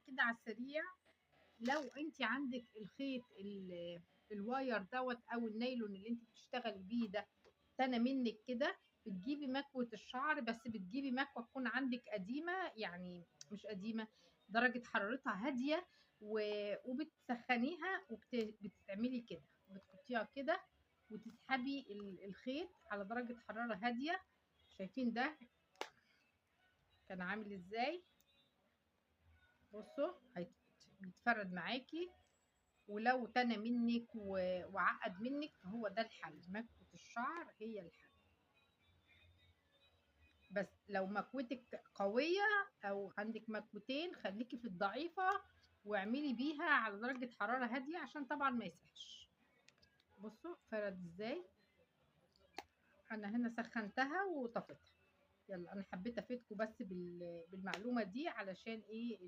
كده على السريع، لو انت عندك الخيط الواير دوت او النايلون اللي انت بتشتغلي بيه ده تنى منك كده، بتجيبي مكوة الشعر، بس بتجيبي مكوة تكون عندك قديمة، يعني مش قديمة، درجة حرارتها هادية، وبتسخنيها وبتعملي كده، بتحطيها كده وتسحبي الخيط على درجة حرارة هادية. شايفين ده كان عامل ازاي؟ بصوا بيتفرد معاكي، ولو تنى منك وعقد منك فهو ده الحل، مكوة الشعر هي الحل. بس لو مكوتك قوية او عندك مكوتين خليكي في الضعيفة واعملي بيها على درجة حرارة هادية عشان طبعا ما يسحش. بصوا فرد ازاي، انا هنا سخنتها وطفتها. يلا انا حبيت افيدكم بس بالمعلومة دي علشان ايه